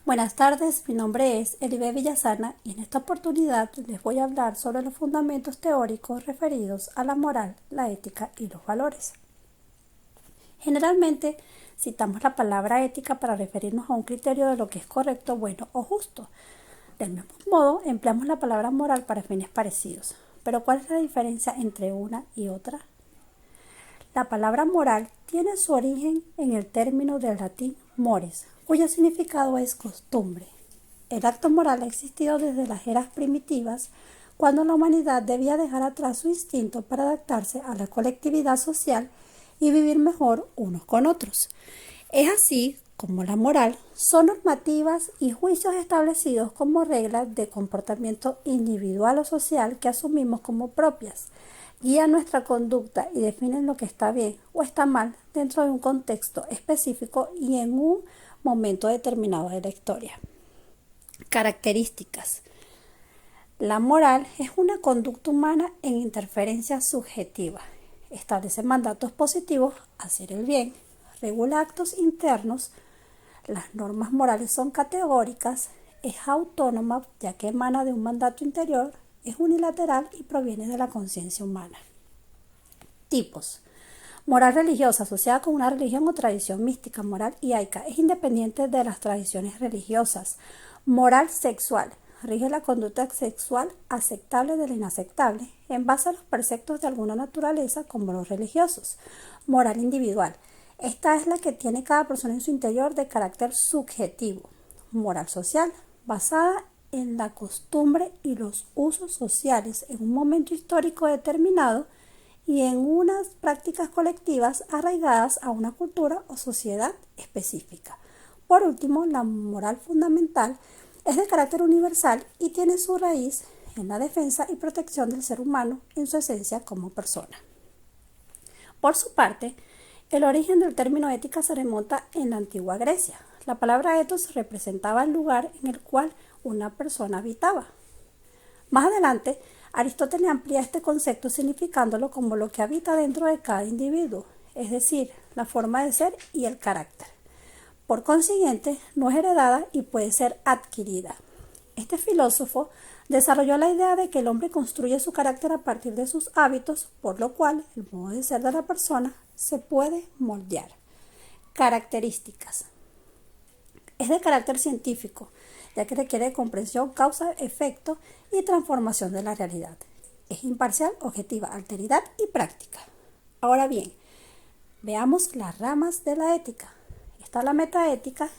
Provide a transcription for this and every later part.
Buenas tardes, mi nombre es Elibe Villasana y en esta oportunidad les voy a hablar sobre los fundamentos teóricos referidos a la moral, la ética y los valores. Generalmente citamos la palabra ética para referirnos a un criterio de lo que es correcto, bueno o justo. Del mismo modo, empleamos la palabra moral para fines parecidos. Pero ¿cuál es la diferencia entre una y otra? La palabra moral tiene su origen en el término del latín mores, cuyo significado es costumbre. El acto moral ha existido desde las eras primitivas, cuando la humanidad debía dejar atrás su instinto para adaptarse a la colectividad social y vivir mejor unos con otros. Es así como la moral son normativas y juicios establecidos como reglas de comportamiento individual o social que asumimos como propias. Guían nuestra conducta y definen lo que está bien o está mal dentro de un contexto específico y en un momento determinado de la historia. Características. La moral es una conducta humana en interferencia subjetiva. Establece mandatos positivos a hacer el bien. Regula actos internos. Las normas morales son categóricas. Es autónoma ya que emana de un mandato interior. Es unilateral y proviene de la conciencia humana. Tipos. Moral religiosa asociada con una religión o tradición mística, moral y laica. Es independiente de las tradiciones religiosas. Moral sexual. Rige la conducta sexual aceptable de la inaceptable en base a los preceptos de alguna naturaleza como los religiosos. Moral individual. Esta es la que tiene cada persona en su interior de carácter subjetivo. Moral social. Basada en la costumbre y los usos sociales en un momento histórico determinado y en unas prácticas colectivas arraigadas a una cultura o sociedad específica. Por último, la moral fundamental es de carácter universal y tiene su raíz en la defensa y protección del ser humano en su esencia como persona. Por su parte, el origen del término ética se remonta en la antigua Grecia. La palabra ethos representaba el lugar en el cual una persona habitaba. Más adelante, Aristóteles amplía este concepto significándolo como lo que habita dentro de cada individuo, es decir, la forma de ser y el carácter. Por consiguiente, no es heredada y puede ser adquirida. Este filósofo desarrolló la idea de que el hombre construye su carácter a partir de sus hábitos, por lo cual el modo de ser de la persona se puede moldear. Características. Es de carácter científico, ya que requiere comprensión, causa, efecto y transformación de la realidad. Es imparcial, objetiva, alteridad y práctica. Ahora bien, veamos las ramas de la ética. Está la metaética,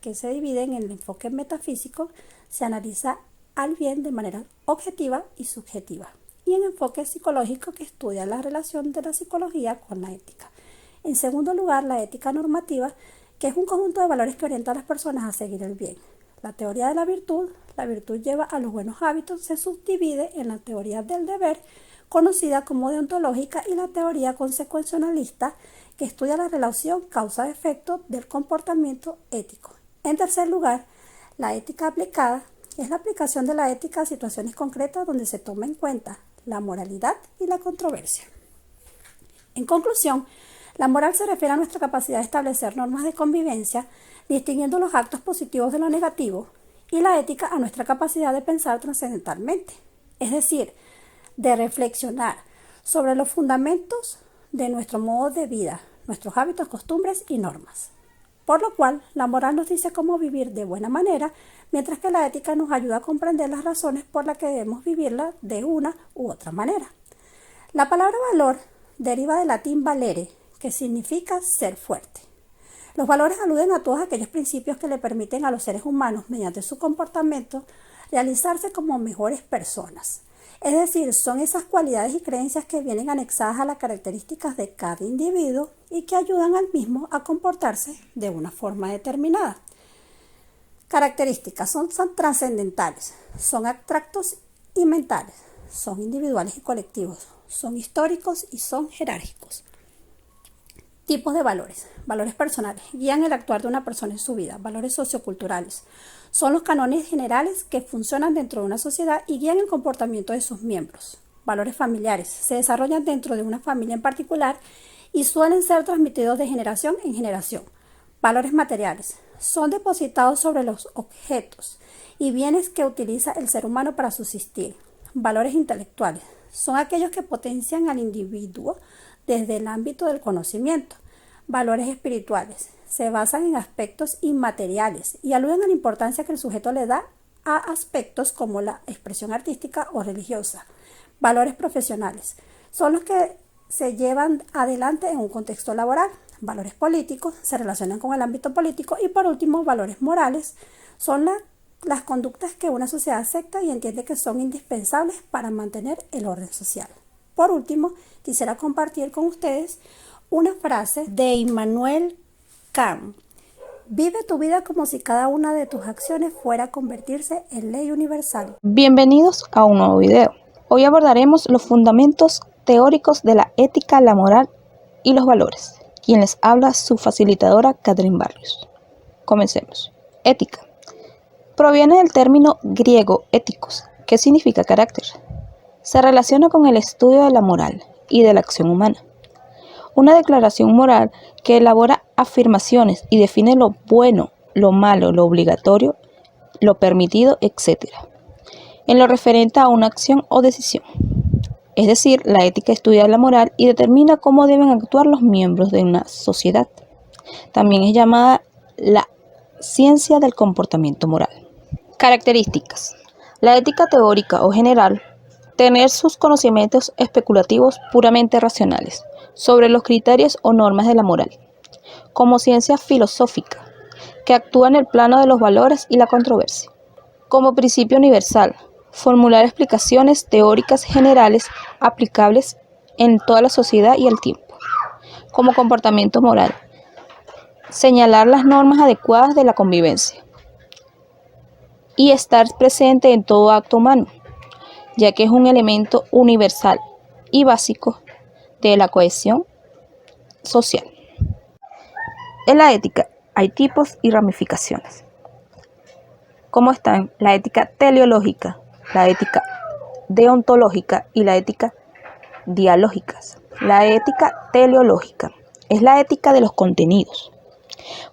que se divide en el enfoque metafísico, se analiza al bien de manera objetiva y subjetiva, y en enfoque psicológico, que estudia la relación de la psicología con la ética. En segundo lugar, la ética normativa, que es un conjunto de valores que orienta a las personas a seguir el bien. La teoría de la virtud lleva a los buenos hábitos, se subdivide en la teoría del deber, conocida como deontológica, y la teoría consecuencialista, que estudia la relación causa-efecto del comportamiento ético. En tercer lugar, la ética aplicada es la aplicación de la ética a situaciones concretas donde se toma en cuenta la moralidad y la controversia. En conclusión, la moral se refiere a nuestra capacidad de establecer normas de convivencia, distinguiendo los actos positivos de lo negativo, y la ética a nuestra capacidad de pensar trascendentalmente, es decir, de reflexionar sobre los fundamentos de nuestro modo de vida, nuestros hábitos, costumbres y normas. Por lo cual, la moral nos dice cómo vivir de buena manera, mientras que la ética nos ayuda a comprender las razones por las que debemos vivirla de una u otra manera. La palabra valor deriva del latín valere, que significa ser fuerte. Los valores aluden a todos aquellos principios que le permiten a los seres humanos, mediante su comportamiento, realizarse como mejores personas. Es decir, son esas cualidades y creencias que vienen anexadas a las características de cada individuo y que ayudan al mismo a comportarse de una forma determinada. Características son trascendentales, son abstractos y mentales, son individuales y colectivos, son históricos y son jerárquicos. Tipos de valores. Valores personales. Guían el actuar de una persona en su vida. Valores socioculturales. Son los cánones generales que funcionan dentro de una sociedad y guían el comportamiento de sus miembros. Valores familiares. Se desarrollan dentro de una familia en particular y suelen ser transmitidos de generación en generación. Valores materiales son depositados sobre los objetos y bienes que utiliza el ser humano para subsistir. Valores intelectuales son aquellos que potencian al individuo desde el ámbito del conocimiento. Valores espirituales se basan en aspectos inmateriales y aluden a la importancia que el sujeto le da a aspectos como la expresión artística o religiosa. Valores profesionales son los que se llevan adelante en un contexto laboral. Valores políticos se relacionan con el ámbito político y por último, valores morales son las conductas que una sociedad acepta y entiende que son indispensables para mantener el orden social. Por último, quisiera compartir con ustedes una frase de Immanuel Kant. Vive tu vida como si cada una de tus acciones fuera a convertirse en ley universal. Bienvenidos a un nuevo video. Hoy abordaremos los fundamentos teóricos de la ética, la moral y los valores. Quien les habla, su facilitadora, Catherine Barrios. Comencemos. Ética. Proviene del término griego éticos, que significa carácter. Se relaciona con el estudio de la moral y de la acción humana. Una declaración moral que elabora afirmaciones y define lo bueno, lo malo, lo obligatorio, lo permitido, etc. en lo referente a una acción o decisión. Es decir, la ética estudia la moral y determina cómo deben actuar los miembros de una sociedad. También es llamada la ciencia del comportamiento moral. Características. La ética teórica o general, tener sus conocimientos especulativos puramente racionales sobre los criterios o normas de la moral, como ciencia filosófica, que actúa en el plano de los valores y la controversia. Como principio universal, formular explicaciones teóricas generales aplicables en toda la sociedad y el tiempo. Como comportamiento moral, señalar las normas adecuadas de la convivencia y estar presente en todo acto humano, ya que es un elemento universal y básico de la cohesión social. En la ética hay tipos y ramificaciones, como están la ética teleológica, la ética deontológica y la ética dialógica. La ética teleológica es la ética de los contenidos,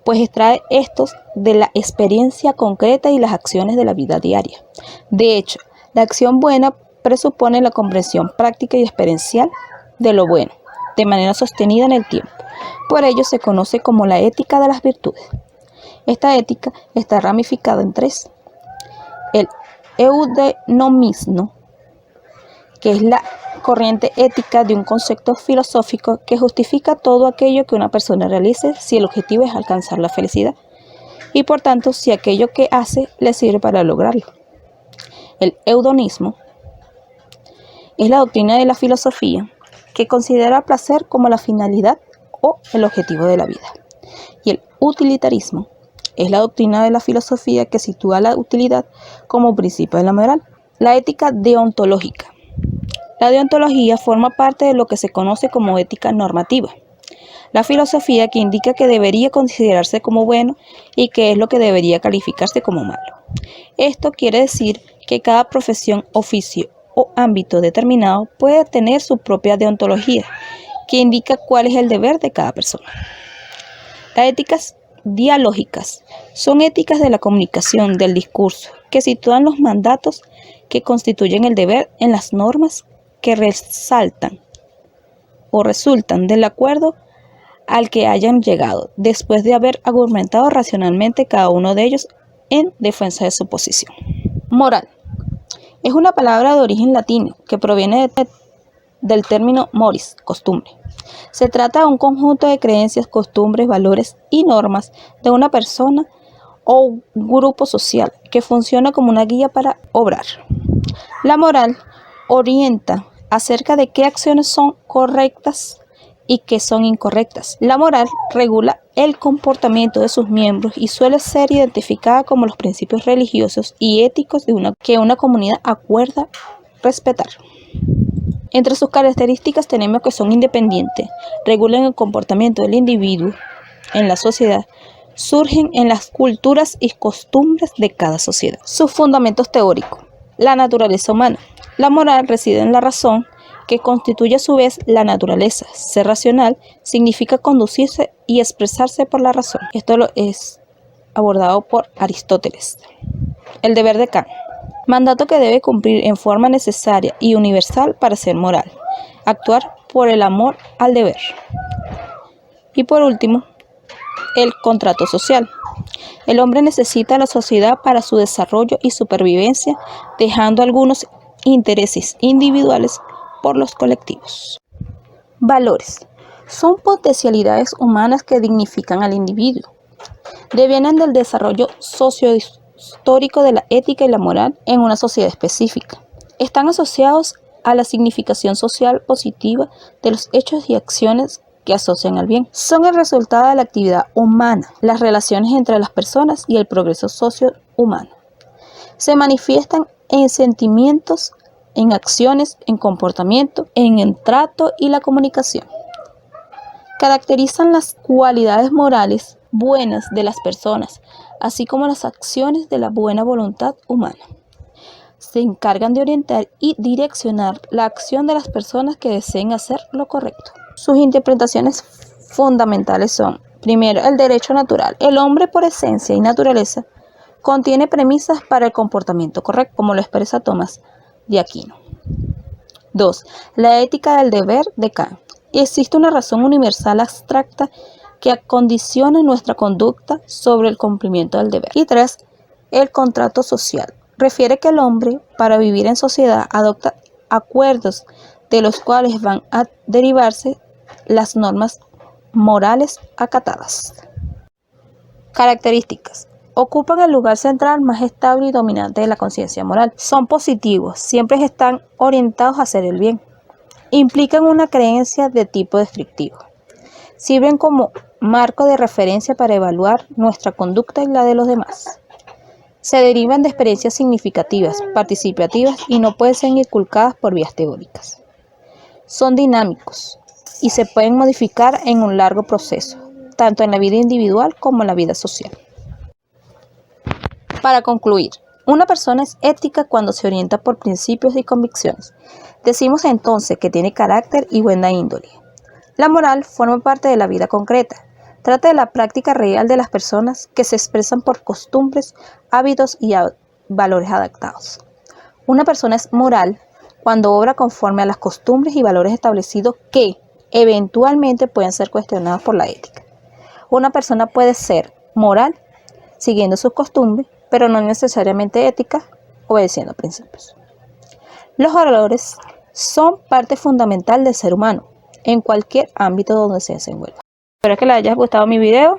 pues extrae estos de la experiencia concreta y las acciones de la vida diaria. De hecho, la acción buena presupone la comprensión práctica y experiencial de lo bueno, de manera sostenida en el tiempo. Por ello se conoce como la ética de las virtudes. Esta ética está ramificada en tres. El eudemonismo, que es la corriente ética de un concepto filosófico que justifica todo aquello que una persona realice si el objetivo es alcanzar la felicidad y por tanto si aquello que hace le sirve para lograrlo. El eudemonismo es la doctrina de la filosofía que considera el placer como la finalidad o el objetivo de la vida. Y el utilitarismo es la doctrina de la filosofía que sitúa la utilidad como principio de la moral. La ética deontológica. La deontología forma parte de lo que se conoce como ética normativa. La filosofía que indica que debería considerarse como bueno y que es lo que debería calificarse como malo. Esto quiere decir que cada profesión, oficio o ámbito determinado puede tener su propia deontología, que indica cuál es el deber de cada persona. Las éticas dialógicas son éticas de la comunicación, del discurso, que sitúan los mandatos que constituyen el deber en las normas que resaltan o resultan del acuerdo al que hayan llegado, después de haber argumentado racionalmente cada uno de ellos en defensa de su posición. Moral. Es una palabra de origen latino que proviene del término moris, costumbre. Se trata de un conjunto de creencias, costumbres, valores y normas de una persona o un grupo social que funciona como una guía para obrar. La moral orienta acerca de qué acciones son correctas y qué son incorrectas. La moral regula el comportamiento de sus miembros y suele ser identificada como los principios religiosos y éticos que una comunidad acuerda respetar. Entre sus características tenemos que son independientes, regulan el comportamiento del individuo en la sociedad, surgen en las culturas y costumbres de cada sociedad. Sus fundamentos teóricos. La naturaleza humana. La moral reside en la razón, que constituye a su vez la naturaleza. Ser racional significa conducirse y expresarse por la razón. Esto es abordado por Aristóteles. El deber de Kant. Mandato que debe cumplir en forma necesaria y universal para ser moral. Actuar por el amor al deber. Y por último, el contrato social. El hombre necesita a la sociedad para su desarrollo y supervivencia, dejando algunos intereses individuales por los colectivos. Valores. Son potencialidades humanas que dignifican al individuo. Devienen del desarrollo sociohistórico de la ética y la moral en una sociedad específica. Están asociados a la significación social positiva de los hechos y acciones que asocian al bien. Son el resultado de la actividad humana, las relaciones entre las personas y el progreso socio-humano. Se manifiestan en sentimientos, en acciones, en comportamiento, en el trato y la comunicación. Caracterizan las cualidades morales buenas de las personas, así como las acciones de la buena voluntad humana. Se encargan de orientar y direccionar la acción de las personas que deseen hacer lo correcto. Sus interpretaciones fundamentales son: primero, el derecho natural. El hombre por esencia y naturaleza contiene premisas para el comportamiento correcto, como lo expresa Tomás de Aquino. 2. La ética del deber de Kant. Existe una razón universal abstracta que acondiciona nuestra conducta sobre el cumplimiento del deber. Y 3. El contrato social. Refiere que el hombre, para vivir en sociedad, adopta acuerdos de los cuales van a derivarse las normas morales acatadas. Características. Ocupan el lugar central más estable y dominante de la conciencia moral. Son positivos, siempre están orientados a hacer el bien. Implican una creencia de tipo descriptivo. Sirven como marco de referencia para evaluar nuestra conducta y la de los demás. Se derivan de experiencias significativas, participativas y no pueden ser inculcadas por vías teóricas. Son dinámicos y se pueden modificar en un largo proceso, tanto en la vida individual como en la vida social. Para concluir, una persona es ética cuando se orienta por principios y convicciones. Decimos entonces que tiene carácter y buena índole. La moral forma parte de la vida concreta. Trata de la práctica real de las personas que se expresan por costumbres, hábitos y valores adaptados. Una persona es moral cuando obra conforme a las costumbres y valores establecidos que eventualmente pueden ser cuestionados por la ética. Una persona puede ser moral siguiendo sus costumbres, pero no necesariamente ética, obedeciendo principios. Los valores son parte fundamental del ser humano, en cualquier ámbito donde se desenvuelva. Espero que les haya gustado mi video.